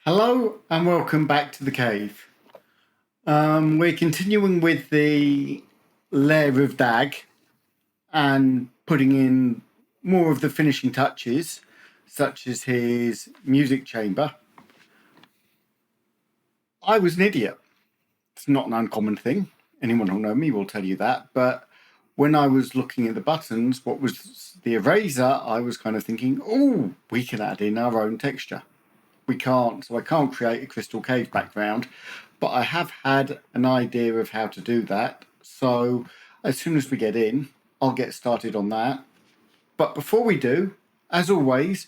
Hello and welcome back to the cave. We're continuing with the Lair of Dag and putting in more of the finishing touches, such as his music chamber. I was an idiot. It's not an uncommon thing. Anyone who'll know me will tell you that. But when I was looking at the buttons, what was the eraser, I was kind of thinking, oh, we can add in our own texture. We can't, so I can't create a crystal cave background, but I have had an idea of how to do that. So as soon as we get in, I'll get started on that. But before we do, as always,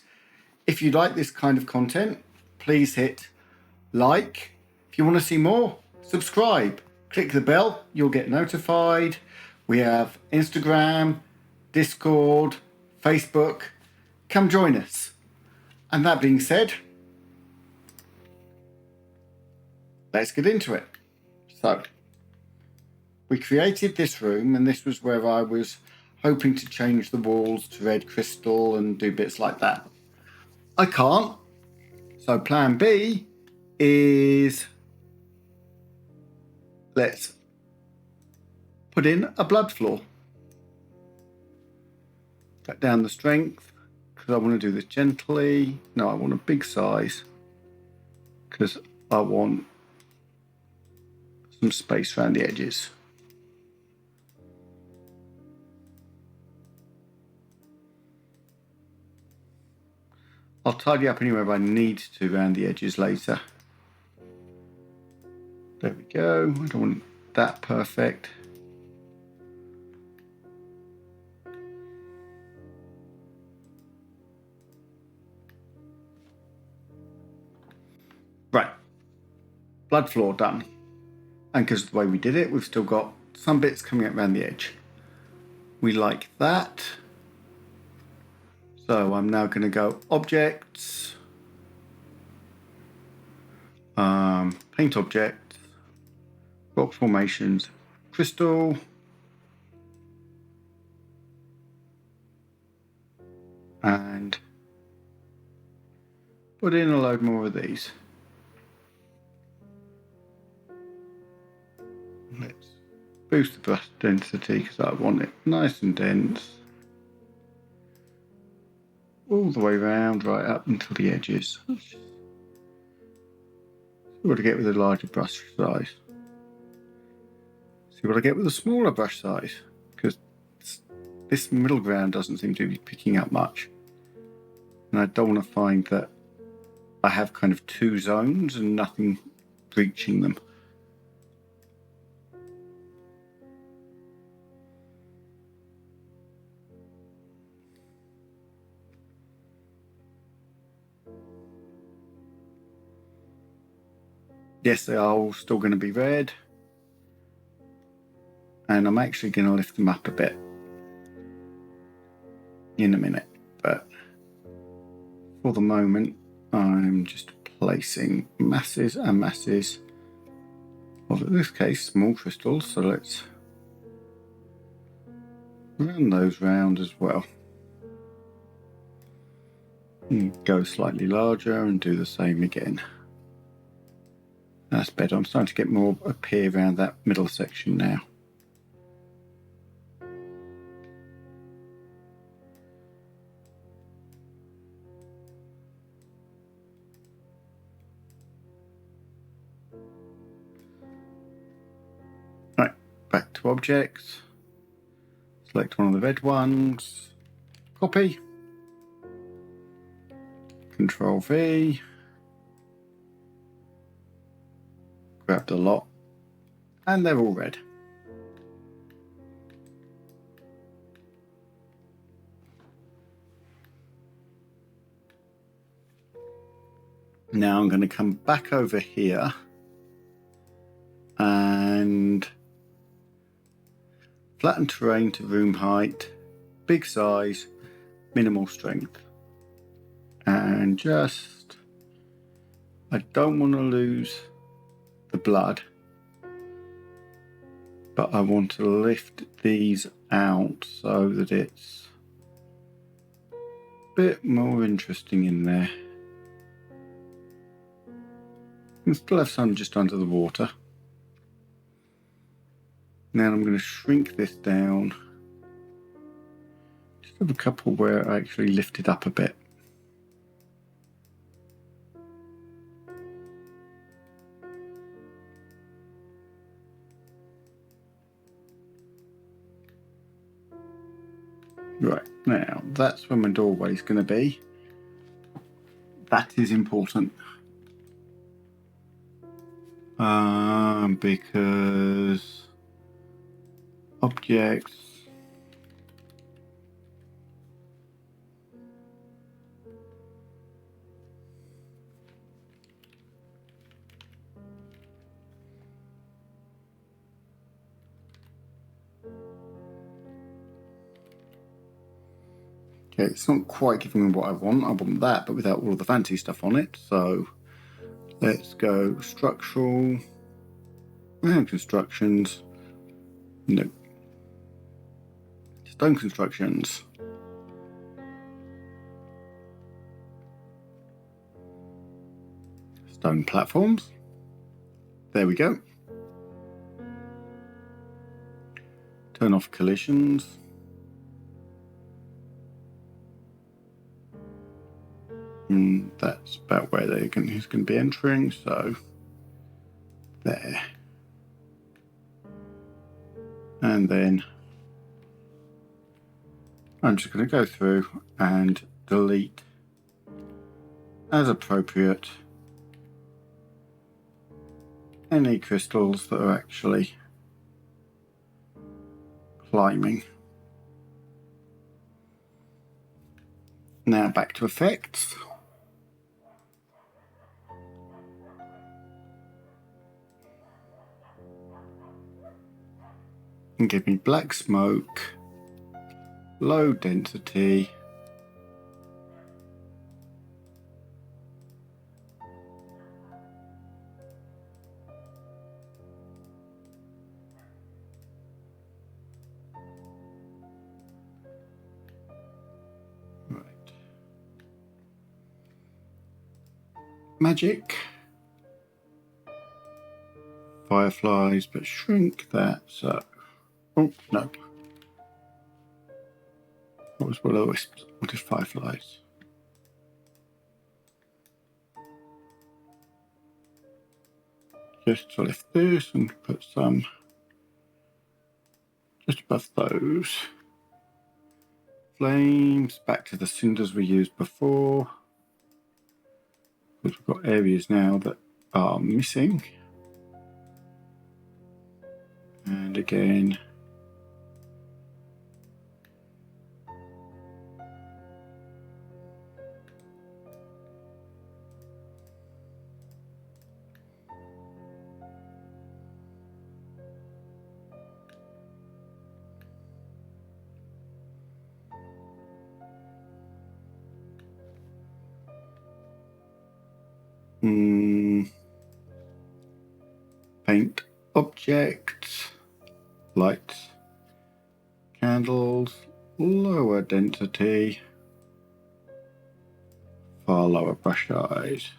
if you like this kind of content, please hit like. If you want to see more, subscribe. Click the bell, you'll get notified. We have Instagram, Discord, Facebook. Come join us. And that being said, let's get into it. So, we created this room, and this was where I was hoping to change the walls to red crystal and do bits like that. I can't. So plan B is let's put in a blood floor. Cut down the strength because I want to do this gently. No, I want a big size because I want some space around the edges. I'll tidy up anywhere I need to around the edges later. There we go. I don't want that perfect. Right. Blood floor done. And because of the way we did it, we've still got some bits coming up around the edge. We like that. So I'm now going to go objects, paint object, rock formations, crystal, and put in a load more of these. Let's boost the brush density because I want it nice and dense. All the way around, right up until the edges. See what I get with a larger brush size. See what I get with a smaller brush size. Because this middle ground doesn't seem to be picking up much. And I don't want to find that I have kind of two zones and nothing breaching them. Yes, they are all still going to be red. And I'm actually going to lift them up a bit in a minute. But for the moment, I'm just placing masses and masses of, in this case, small crystals. So let's run those round as well. And go slightly larger and do the same again. That's better. I'm starting to get more appear around that middle section now. Right, back to objects. Select one of the red ones. Copy. Control V. Grab the lot, and they're all red. Now I'm going to come back over here and flatten terrain to room height, big size, minimal strength, and just, I don't want to lose the blood, but I want to lift these out so that it's a bit more interesting in there. And still have some just under the water. Now I'm going to shrink this down. Just have a couple where I actually lift it up a bit. Right, now that's where my doorway is going to be. That is important. Because objects, okay, it's not quite giving me what I want. I want that, but without all of the fancy stuff on it. So let's go structural and constructions. No. Stone constructions. Stone platforms. There we go. Turn off collisions. And that's about where he's going to be entering, so there. And then I'm just going to go through and delete as appropriate any crystals that are actually climbing. Now back to effects. And give me black smoke, low density, right. Magic, fireflies, but shrink that, so, oh no. What was will o wisps? What is fireflies? Just to lift this and put some just above those. Flames, back to the cinders we used before. Because we've got areas now that are missing. And again, paint objects, lights, candles, lower density, far lower brush size.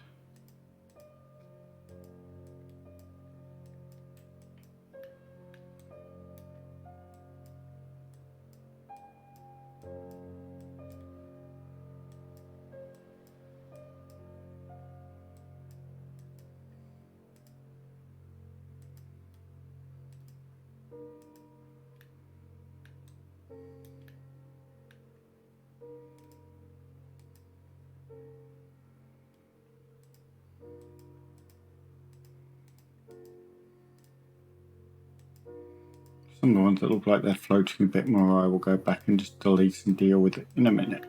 Some of the ones that look like they're floating a bit more, I will go back and just delete and deal with it in a minute.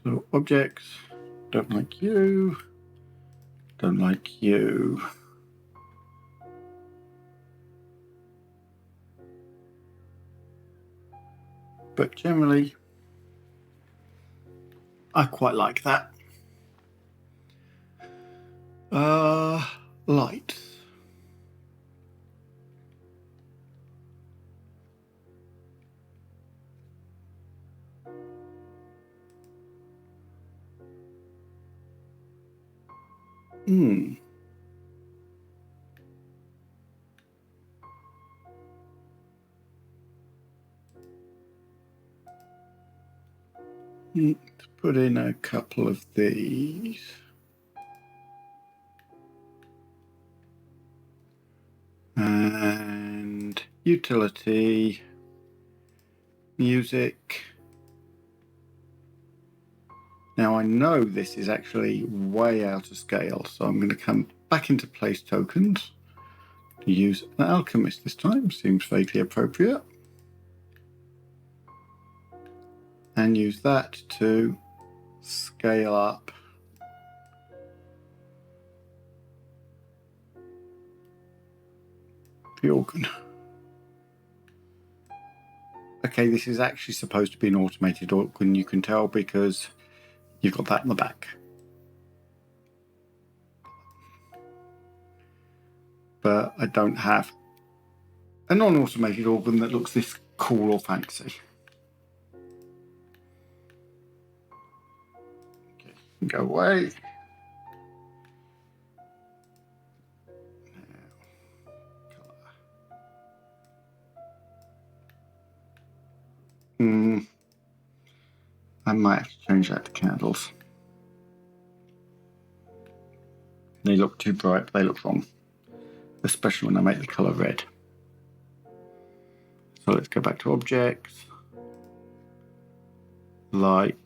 So objects, don't like you, don't like you. But generally, I quite like that. Lights. Let's put in a couple of these. And utility, music. Now I know this is actually way out of scale, so I'm going to come back into place tokens to use an alchemist this time. Seems vaguely appropriate. And use that to scale up the organ. Okay, this is actually supposed to be an automated organ, you can tell, because you've got that in the back. But I don't have a non-automated organ that looks this cool or fancy. Okay, go away. I might have to change that to candles. They look too bright, but they look wrong. Especially when I make the colour red. So let's go back to objects. Lights.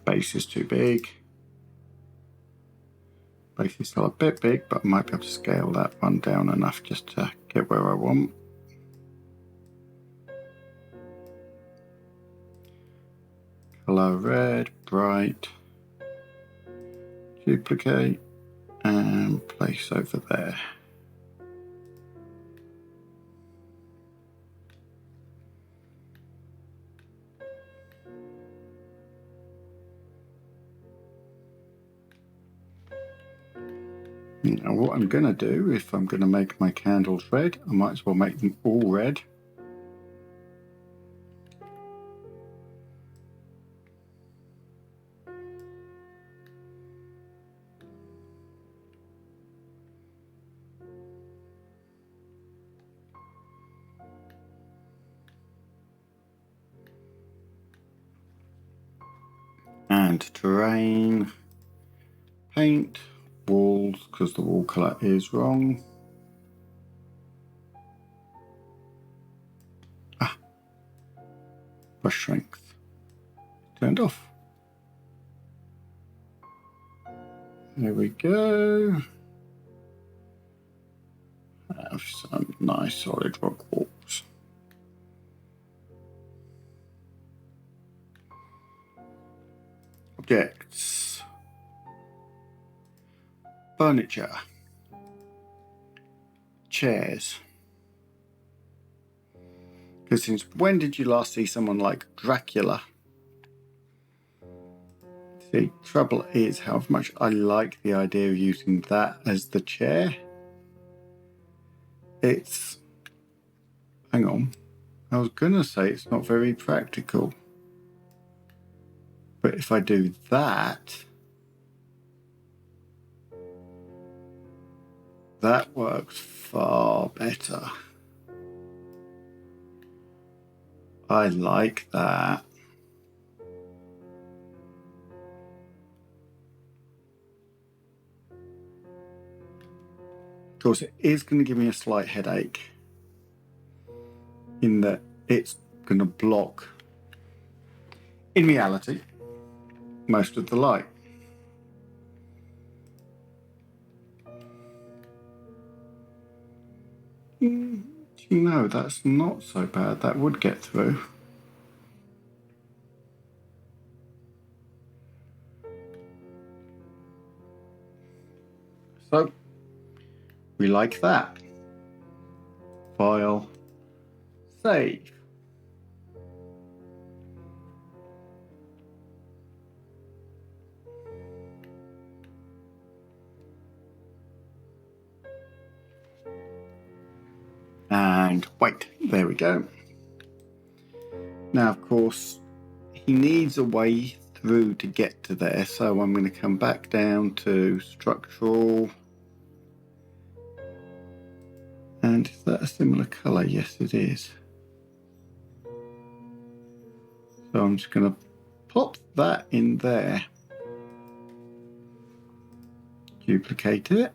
Base is too big. Base is still a bit big, but I might be able to scale that one down enough just to get where I want. Colour red, bright. Duplicate and place over there. Now what I'm going to do, if I'm going to make my candles red, I might as well make them all red. And terrain, paint, walls, because the wall colour is wrong. Brush strength turned off. There we go. Have some nice solid rock walls. Objects. Furniture. Chairs. Because since when did you last see someone like Dracula? The trouble is how much I like the idea of using that as the chair. It's... hang on. I was going to say it's not very practical. But if I do that... that works far better. I like that. Of course, it is going to give me a slight headache in that it's going to block, in reality, most of the light. No, that's not so bad. That would get through. So, we like that. File, save. And wait, there we go. Now, of course, he needs a way through to get to there. So I'm going to come back down to structural. And is that a similar colour? Yes, it is. So I'm just going to pop that in there. Duplicate it.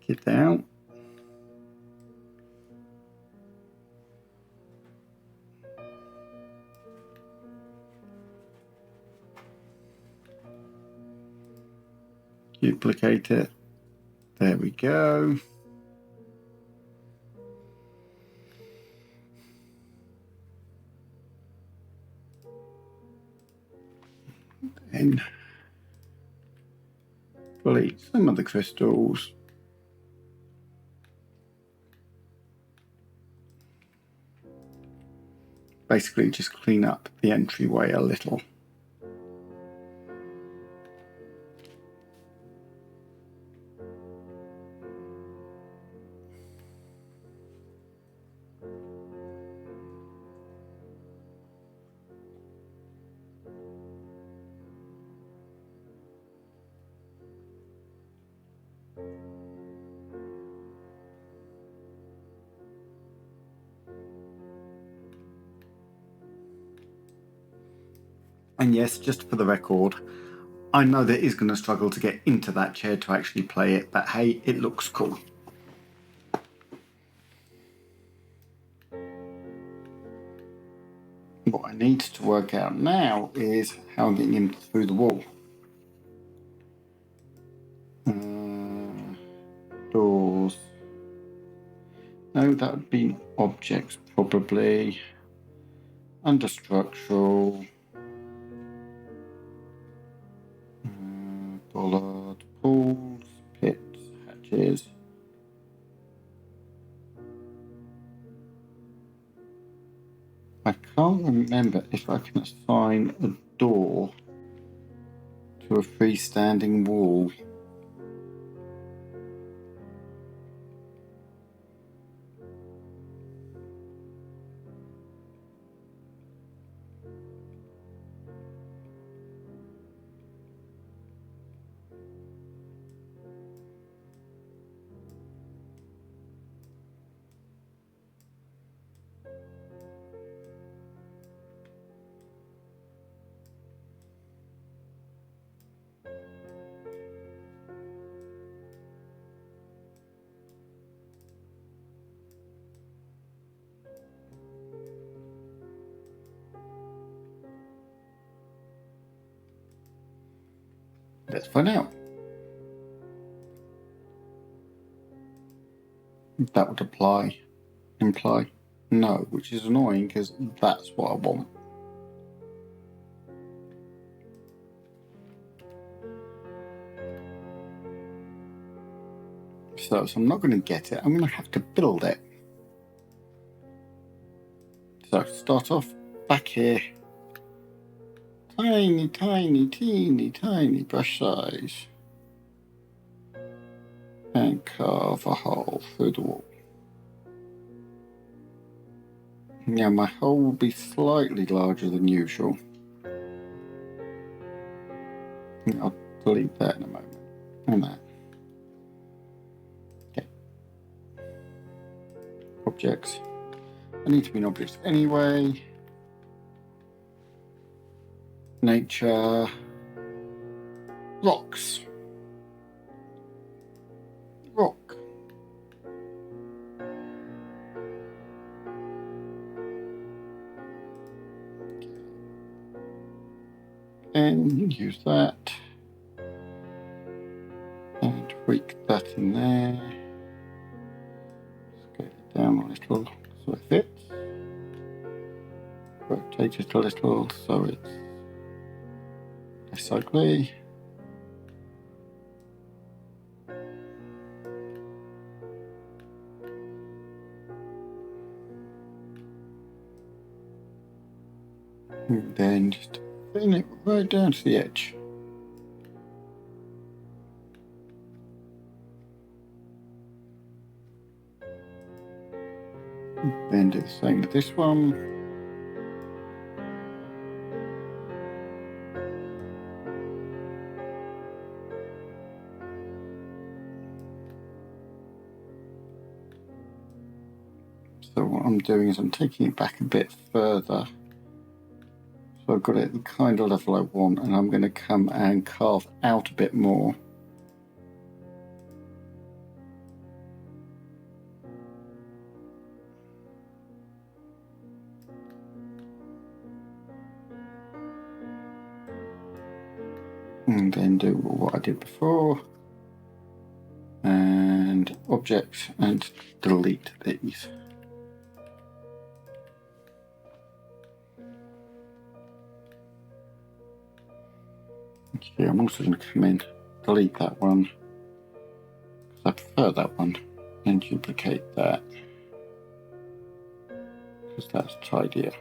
Take it down. Duplicate it. There we go. Then delete some of the crystals. Basically just clean up the entryway a little. And yes, just for the record, I know that he's going to struggle to get into that chair to actually play it, but hey, it looks cool. What I need to work out now is how I'm getting him through the wall. Doors. No, that would be objects probably. Under structural. Bollard, pools, pits, hatches. I can't remember if I can assign a door to a freestanding wall. Let's find out. That would imply no, which is annoying because that's what I want. So I'm not going to get it. I'm going to have to build it. So start off back here. Tiny, tiny, teeny, tiny brush size. And carve a hole through the wall. Now my hole will be slightly larger than usual. I'll delete that in a moment. And that. Okay. Objects. I need to be in objects anyway. Nature. Rocks. Rock. And use that. And tweak that in there. Scale it down a little so it fits. Rotate it a little so it's less ugly. And then just thin it right down to the edge. Then do the same with this one. So what I'm doing is I'm taking it back a bit further. So I've got it the kind of level I want, and I'm going to come and carve out a bit more. And then do what I did before. And objects and delete these. Okay, I'm also going to come in, delete that one, because I prefer that one, and duplicate that, because that's tidier.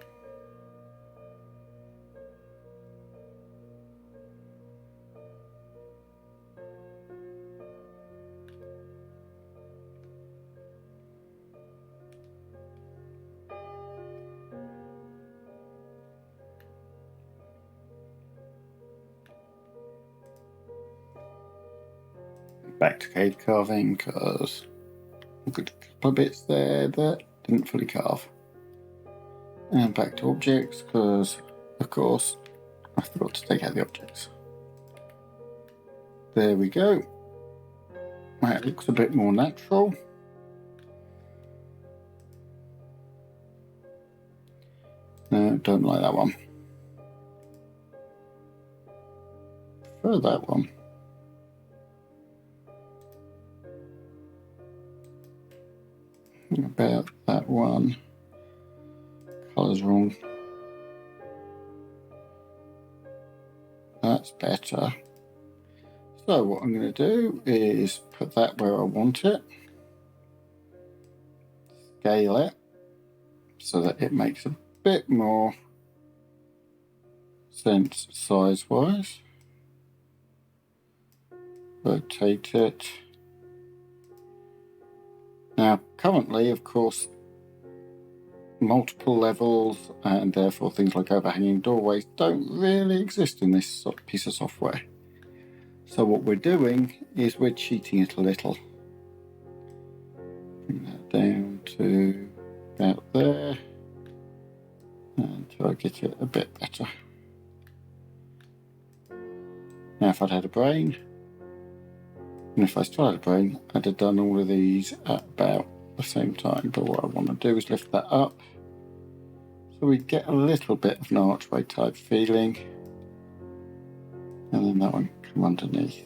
Back to cave carving, because I've got a couple of bits there that didn't fully carve. And back to objects, because of course I forgot to take out the objects. There we go. That looks a bit more natural. No, don't like that one. Prefer that one. About that one. Colour's wrong. That's better. So what I'm going to do is put that where I want it. Scale it so that it makes a bit more sense size-wise. Rotate it. Now, currently, of course, multiple levels and therefore things like overhanging doorways don't really exist in this piece of software. So what we're doing is we're cheating it a little. Bring that down to about there until I get it a bit better. Now if I'd had a brain, and if I still had a brain, I'd have done all of these at about the same time. But what I want to do is lift that up so we get a little bit of an archway type feeling. And then that one come underneath.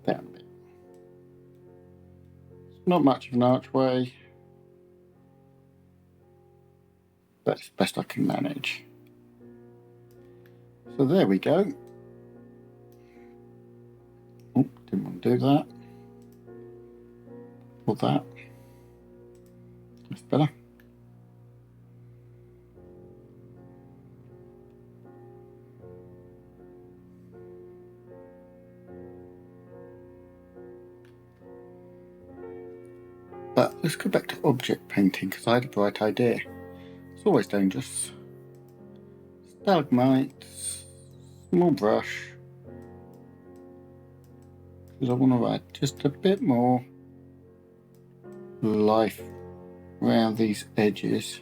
Down a bit. It's not much of an archway, but it's best I can manage. So there we go. Oh, didn't want to do that. Or that. That's better. But let's go back to object painting, because I had a bright idea. It's always dangerous. Stalagmites, small brush, because I want to add just a bit more life around these edges.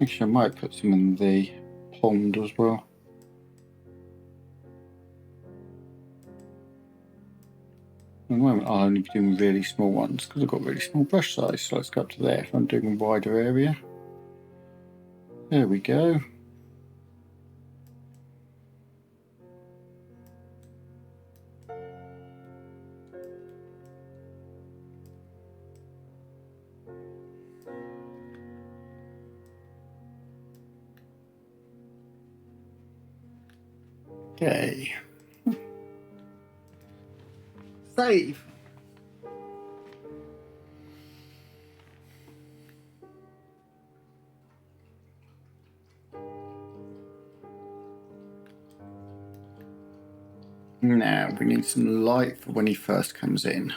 Actually, I might put some in the pond as well. At the moment I'll only be doing really small ones because I've got really small brush size, so let's go up to there if I'm doing a wider area. There we go. Okay. Save. Now we need some light for when he first comes in.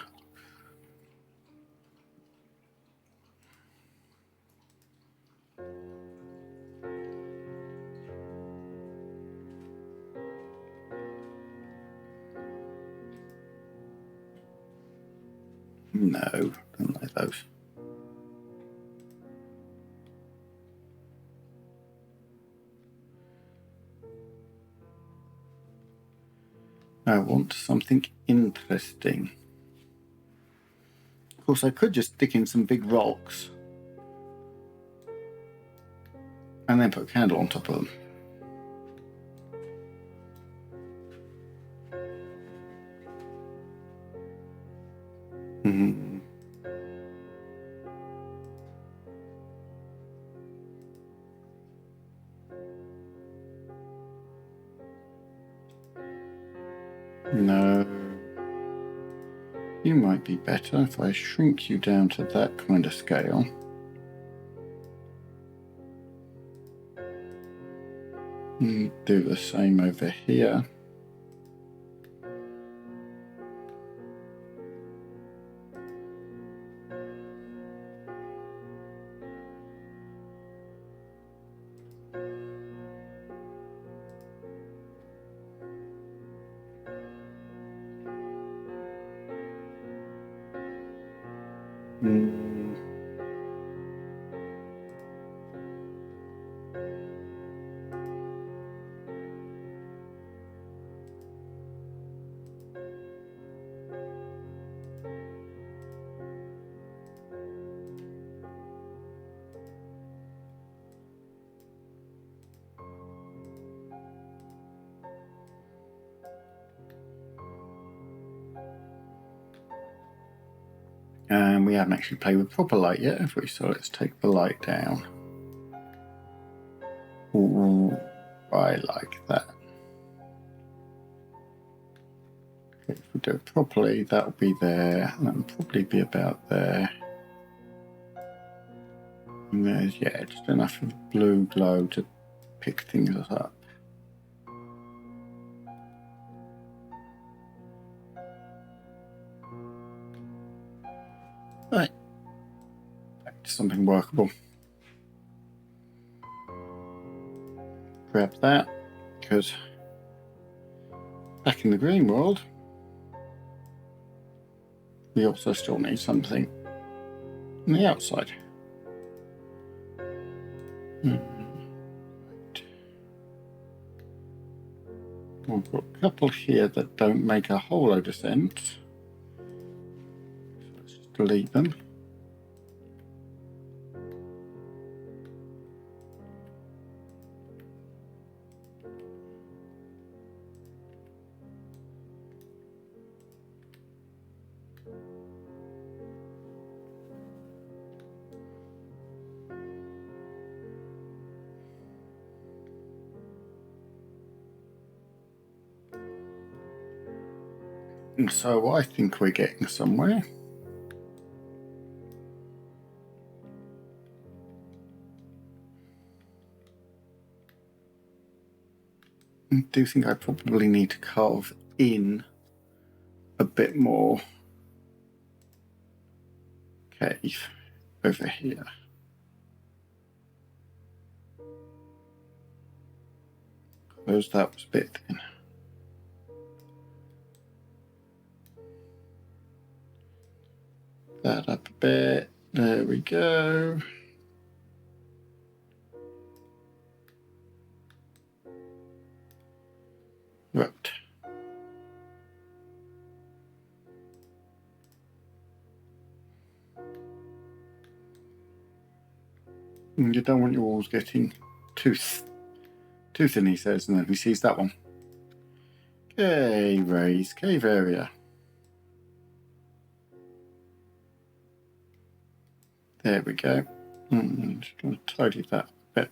No, don't like those. I want something interesting. Of course, I could just stick in some big rocks and then put a candle on top of them. Mm-hmm. No. You might be better if I shrink you down to that kind of scale. Do the same over here. And we haven't actually played with proper light yet, have we? So let's take the light down. Ooh, I like that. Okay, if we do it properly, that'll be there. That'll probably be about there. And there's, yeah, just enough of blue glow to pick things up. Right. Back to something workable. Grab that, because back in the green world, we also still need something on the outside. Right. We've got a couple here that don't make a whole load of sense. So let's just delete them. So I think we're getting somewhere. I do think I probably need to carve in a bit more cave over here. Because that was a bit thin. That up a bit. There we go. Right. And you don't want your walls getting too thin, he says, and then he sees that one. Okay, raise cave area. There we go. Just going to tidy that a bit.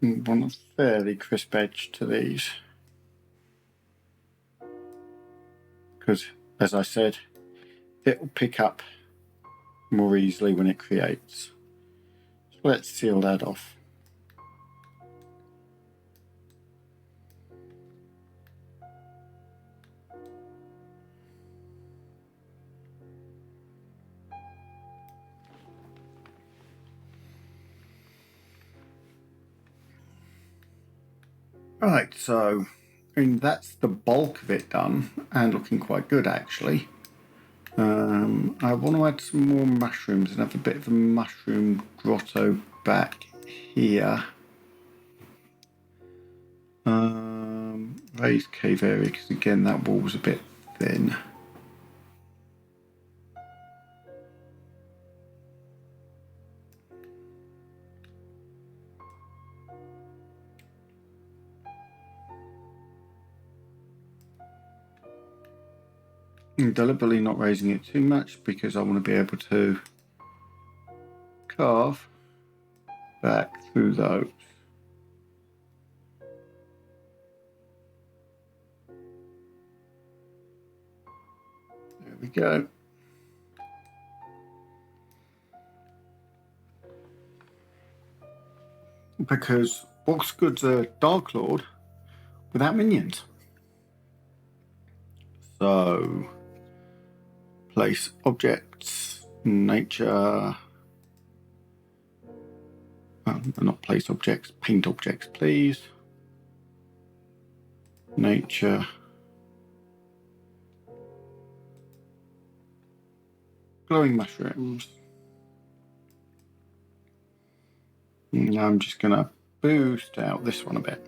And want a fairly crisp edge to these. Because, as I said, it will pick up more easily when it creates. So let's seal that off. Right, so I mean, that's the bulk of it done and looking quite good, actually. I want to add some more mushrooms and have a bit of a mushroom grotto back here. Raised cave area, because again, that wall's a bit thin. I'm deliberately not raising it too much because I want to be able to carve back through those. There we go. Because what's good's a Dark Lord without minions? So, place objects, nature. Not place objects, paint objects, please. Nature. Glowing mushrooms. Now I'm just going to boost out this one a bit.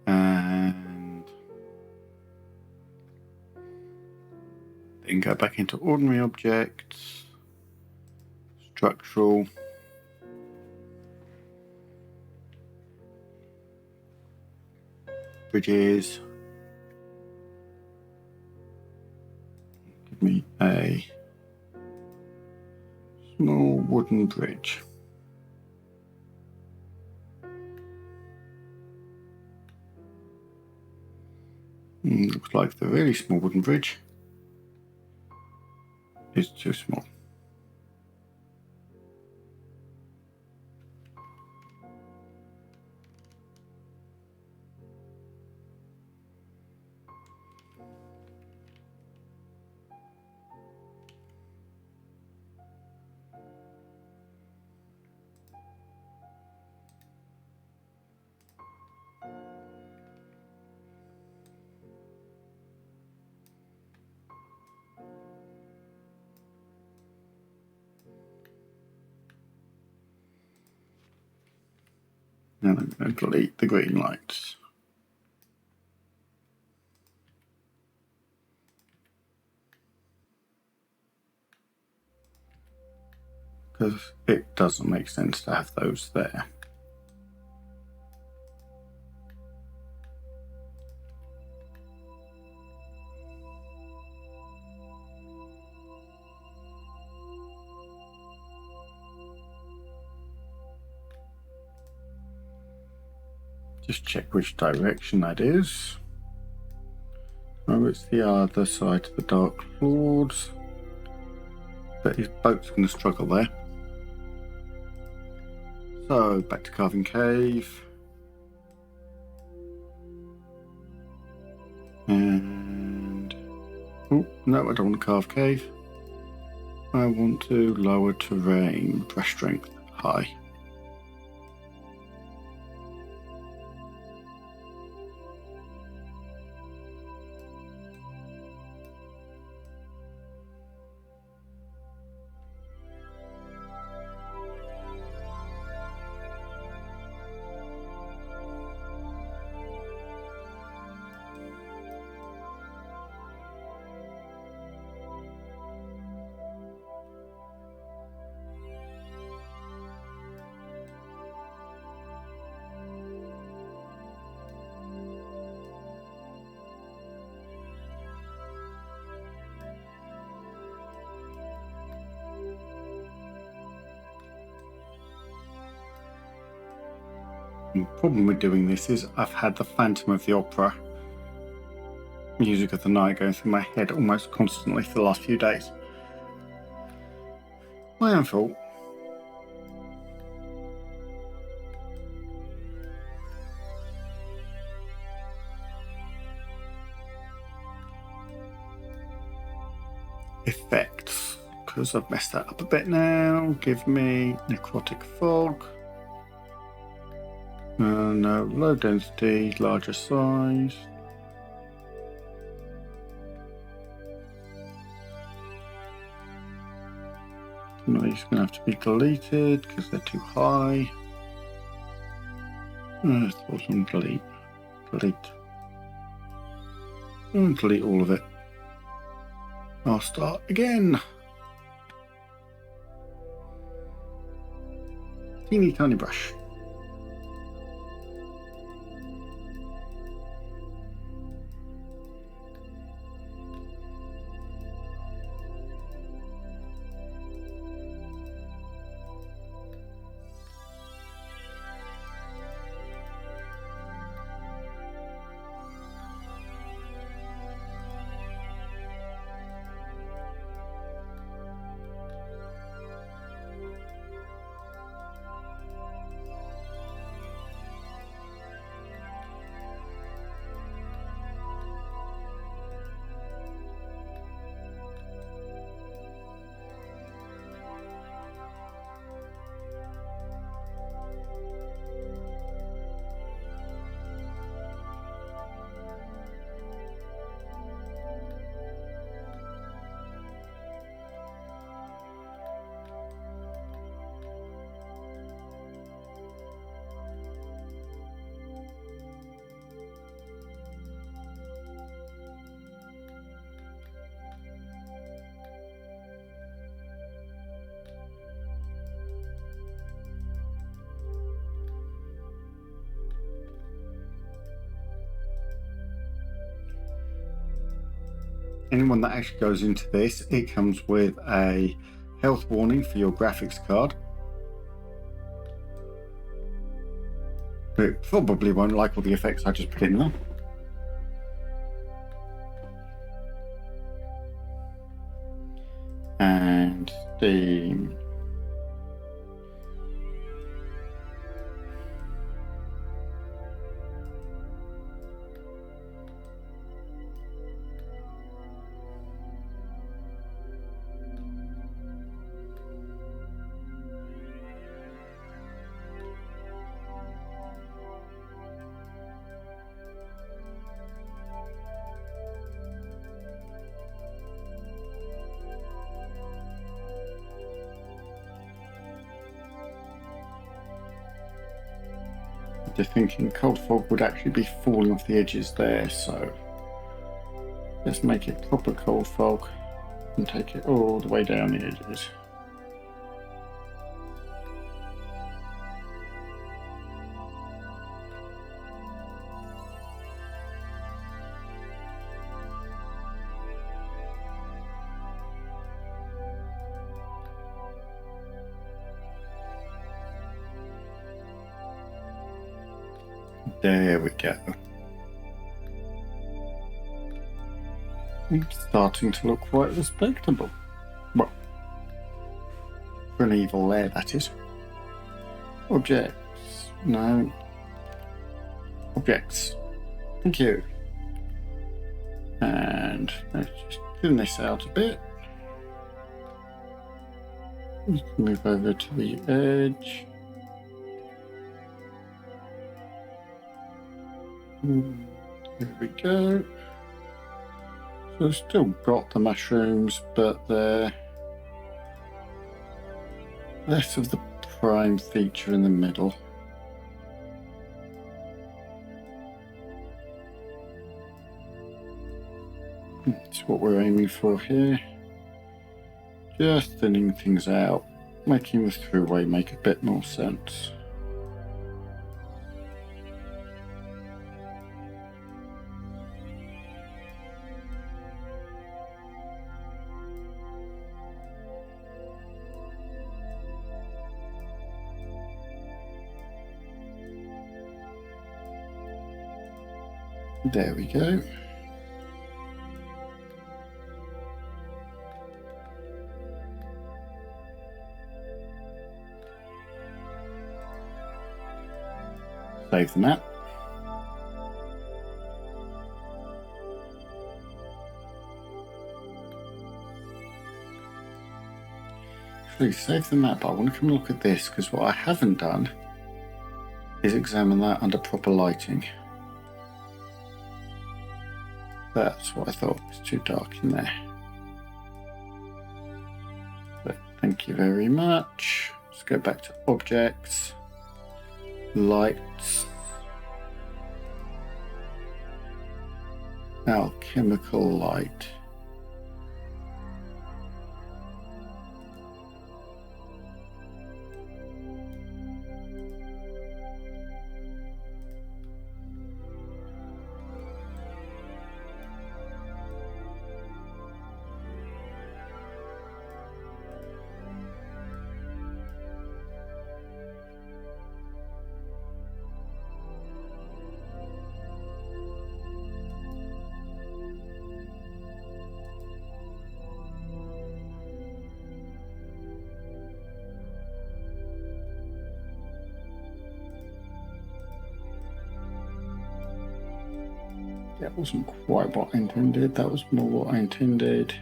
And then go back into ordinary objects, structural. Bridges. Give me a small wooden bridge. Looks like the really small wooden bridge is too small. And I'm going to delete the green lights. Because it doesn't make sense to have those there. Just check which direction that is. Oh, it's the other side of the Dark Lords. But his boat's going to struggle there. So, back to Carving Cave. And... oh, no, I don't want to carve cave. I want to lower terrain, brush strength high. The problem with doing this is I've had the Phantom of the Opera music of the night going through my head almost constantly for the last few days. My own fault. effects, because I've messed that up a bit now. Give me necrotic fog. No, low density, larger size. No, these are going to have to be deleted because they're too high. Thought on delete. Delete. Delete all of it. I'll start again. Teeny tiny brush. Anyone that actually goes into this, it comes with a health warning for your graphics card. It probably won't like all the effects I just put in there. And Steam. They're thinking cold fog would actually be falling off the edges there, so let's make it proper cold fog and take it all the way down the edges. There we go. It's starting to look quite respectable. Well, for an Evil Lair, that is. Objects. No. Objects. Thank you. And let's just thin this out a bit. Let's move over to the edge. There we go. So I've still got the mushrooms, but they're less of the prime feature in the middle. That's what we're aiming for here. Just thinning things out, making the throughway make a bit more sense. There we go. Save the map. actually save the map. I want to come and look at this, because what I haven't done is examine that under proper lighting. That's what I thought. It's too dark in there. But thank you very much. Let's go back to objects, lights, alchemical light. That wasn't quite what I intended. That was more what I intended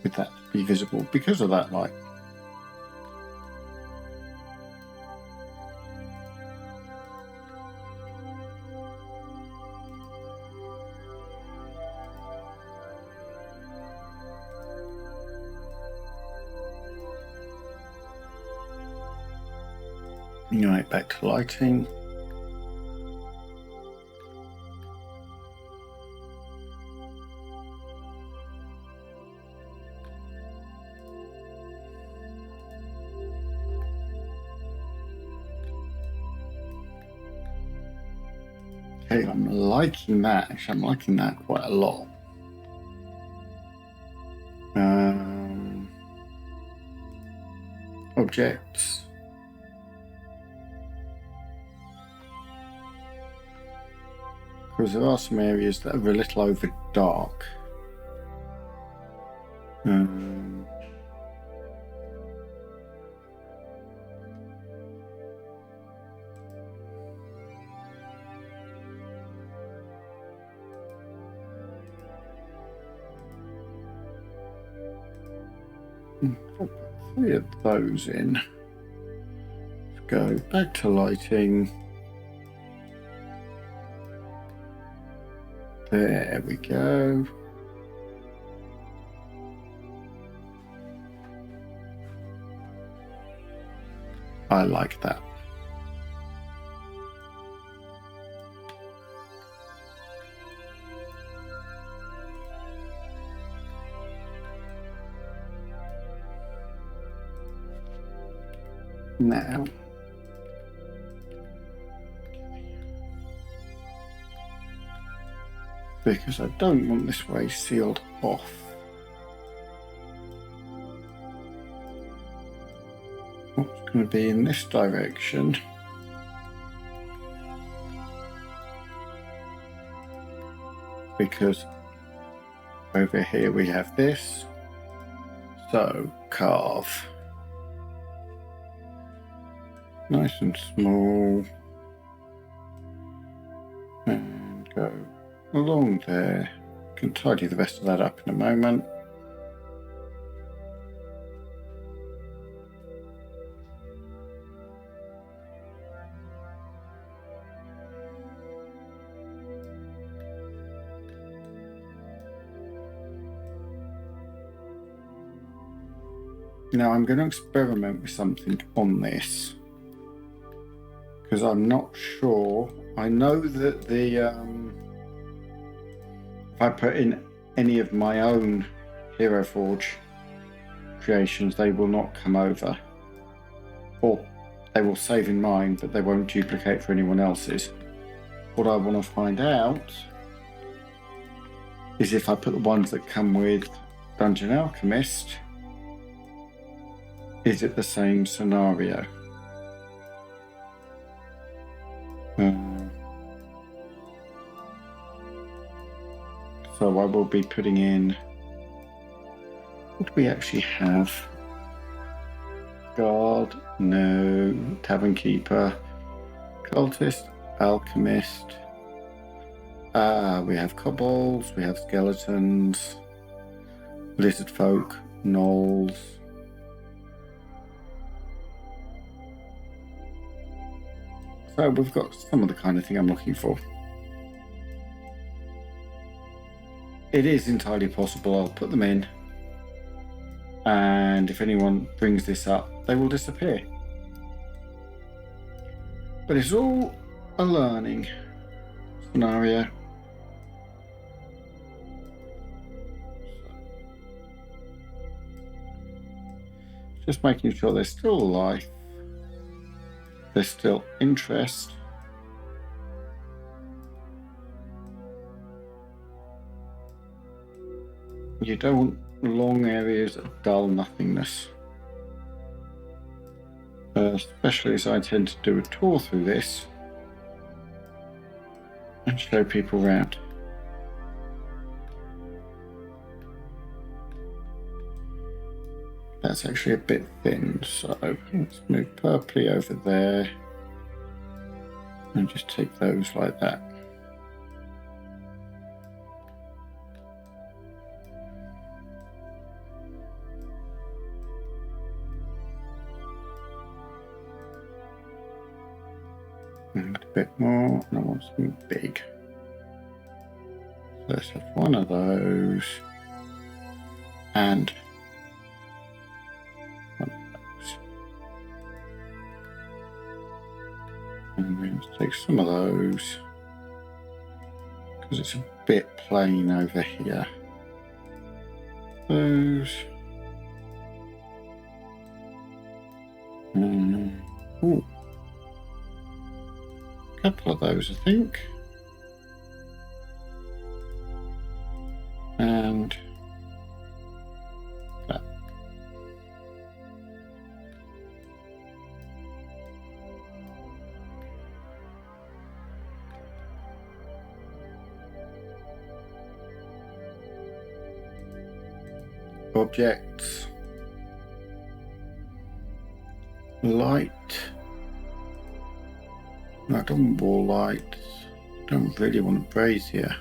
with that to be visible because of that light. Right, back to lighting. Okay, I'm liking that. Actually, I'm liking that quite a lot. Objects. Because there are some areas that are a little over dark. I'll put 3 of those in. Let's go back to lighting. There we go. I like that. Now, because I don't want this way sealed off. What's going to be in this direction? Because over here we have this. So carve. Nice and small. And go along there. Can tidy the rest of that up in a moment. Now I'm going to experiment with something on this, because I'm not sure. I know that the if I put in any of my own Hero Forge creations, they will not come over, or they will save in mine, but they won't duplicate for anyone else's. What I want to find out is if I put the ones that come with Dungeon Alchemist, is it the same scenario? So I will be putting in, what do we actually have? Guard, no. Tavern Keeper, Cultist, Alchemist. We have kobolds, we have skeletons, lizard folk, gnolls. So we've got some of the kind of thing I'm looking for. It is entirely possible I'll put them in, and if anyone brings this up, they will disappear. But it's all a learning scenario. Just making sure there's still life, there's still interest. You don't want long areas of dull nothingness. Especially as I tend to do a tour through this and show people around. That's actually a bit thin, so let's move purpley over there and just take those like that. And a bit more, and I want something big. So let's have one of those and one of those. And then let's take some of those because it's a bit plain over here. Those. Ooh. Couple of those, I think, and that. Objects, light. No, I don't want wall lights. Don't really want to braze here.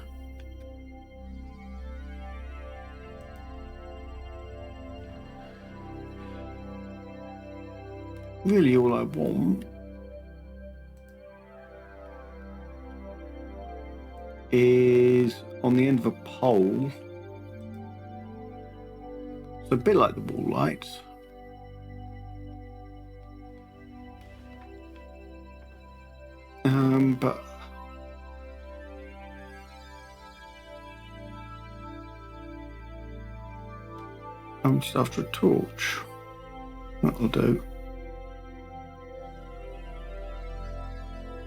Really, all I want is on the end of a pole. So a bit like the wall lights. But I'm just after a torch. That'll do.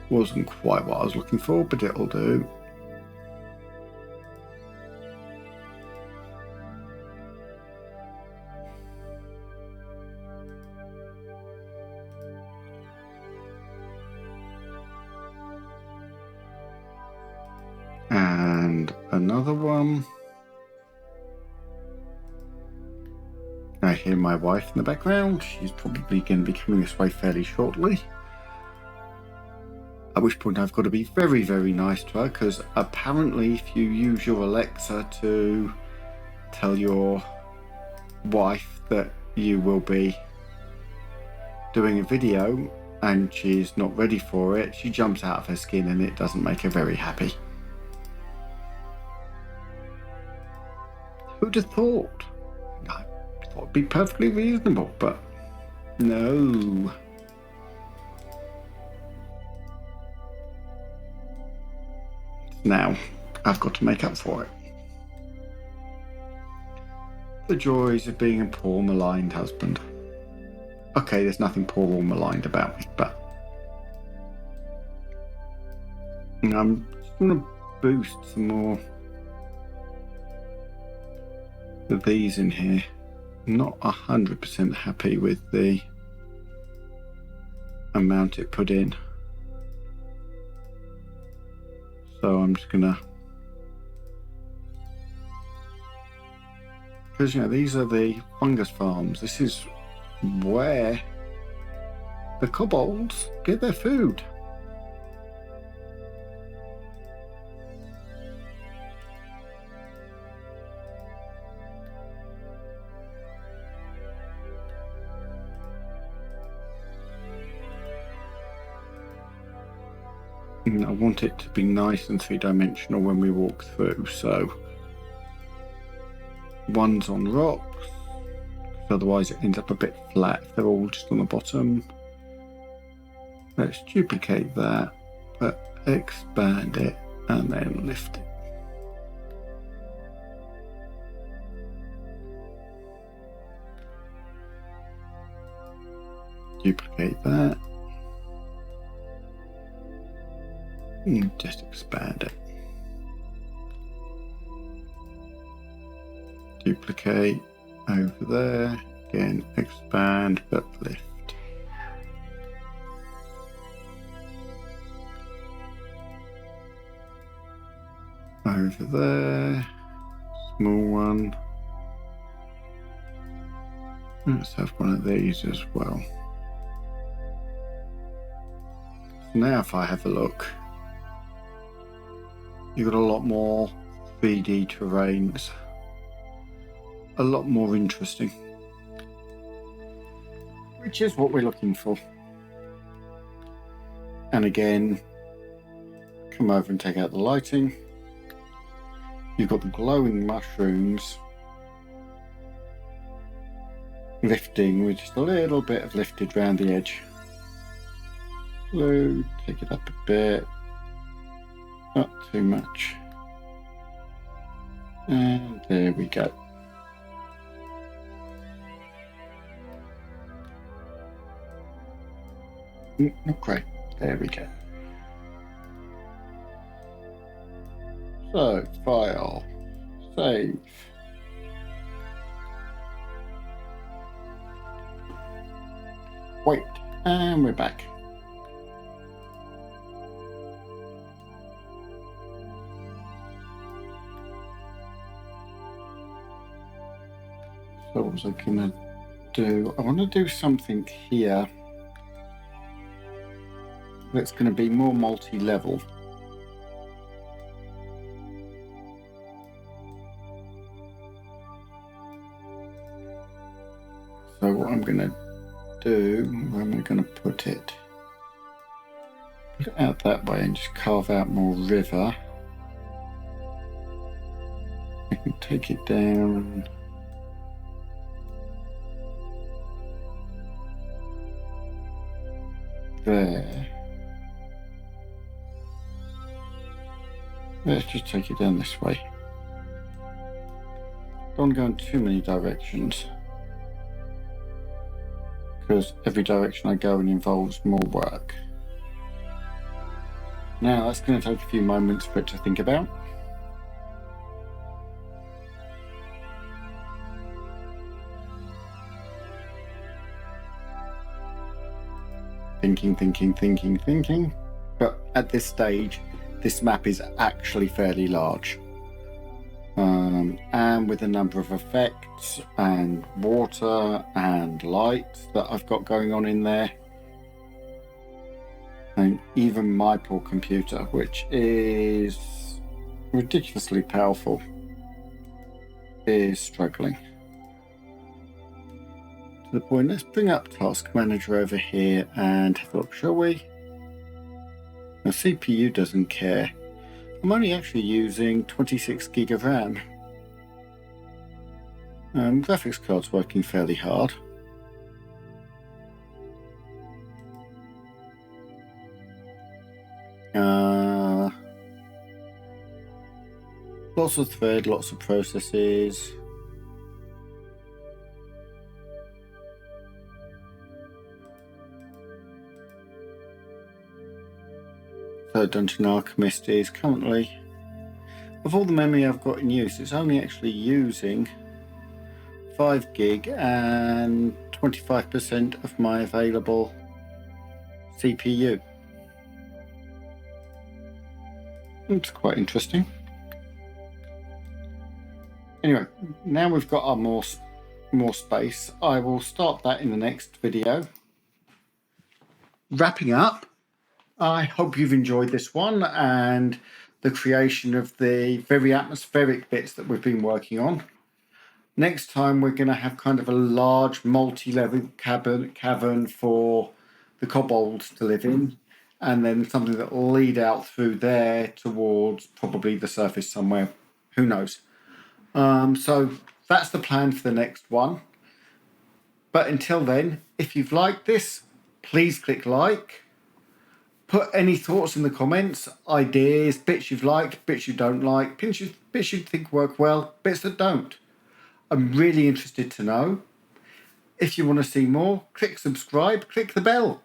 Wasn't quite what I was looking for, but it'll do. And another one. I hear my wife in the background. She's probably going to be coming this way fairly shortly. At which point I've got to be very, very nice to her, because apparently if you use your Alexa to tell your wife that you will be doing a video and she's not ready for it, she jumps out of her skin and it doesn't make her very happy. Who'd have thought? I thought it'd be perfectly reasonable, but no. Now, I've got to make up for it. The joys of being a poor, maligned husband. Okay, there's nothing poor or maligned about me, but I'm just going to boost some more of these in here. I'm not 100% happy with the amount it put in. So I'm just gonna, because you know these are the fungus farms. This is where the kobolds get their food. And I want it to be nice and three-dimensional when we walk through, so one's on rocks, otherwise it ends up a bit flat if they're all just on the bottom. Let's duplicate that, but expand it and then lift it. Duplicate that. And just expand it. Duplicate over there. Again, expand but lift. Over there. Small one. Let's have one of these as well. So now if I have a look, you've got a lot more 3D terrains, a lot more interesting, which is what we're looking for. And again, come over and take out the lighting. You've got the glowing mushrooms lifting with just a little bit of lifted round the edge. Blue, take it up a bit, not too much, and there we go. Not great, there we go. So, file, save. Wait, and we're back. So what was I gonna do? I want to do something here that's going to be more multi-level. So what I'm going to do, where am I going to put it? Put it out that way and just carve out more river. I can take it down. There. Let's just take it down this way. Don't go in too many directions, because every direction I go in involves more work. Now that's going to take a few moments for it to think about. Thinking. But at this stage, this map is actually fairly large. And with a number of effects and water and lights that I've got going on in there. And even my poor computer, which is ridiculously powerful, is struggling. To the point, let's bring up Task Manager over here and have a look, shall we? The CPU doesn't care. I'm only actually using 26 gig of RAM. Graphics card's working fairly hard. Lots of thread, lots of processes. So Dungeon Alchemist is currently, of all the memory I've got in use, it's only actually using 5 gig and 25% of my available CPU. It's quite interesting. Anyway, now we've got our more space. I will start that in the next video. Wrapping up, I hope you've enjoyed this one and the creation of the very atmospheric bits that we've been working on. Next time we're going to have kind of a large multi-level cavern for the kobolds to live in, and then something that will lead out through there towards probably the surface somewhere. Who knows? So that's the plan for the next one. But until then, if you've liked this, please click like. Put any thoughts in the comments, ideas, bits you've liked, bits you don't like, bits you think work well, bits that don't. I'm really interested to know. If you want to see more, click subscribe, click the bell.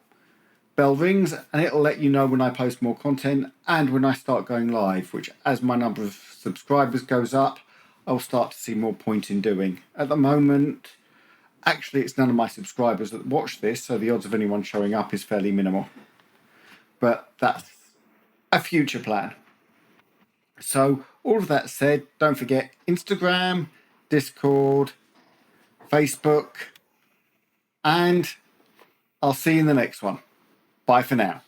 Bell rings and it'll let you know when I post more content and when I start going live, which as my number of subscribers goes up, I'll start to see more point in doing. At the moment, actually it's none of my subscribers that watch this, so the odds of anyone showing up is fairly minimal. But that's a future plan. So all of that said, don't forget Instagram, Discord, Facebook, and I'll see you in the next one. Bye for now.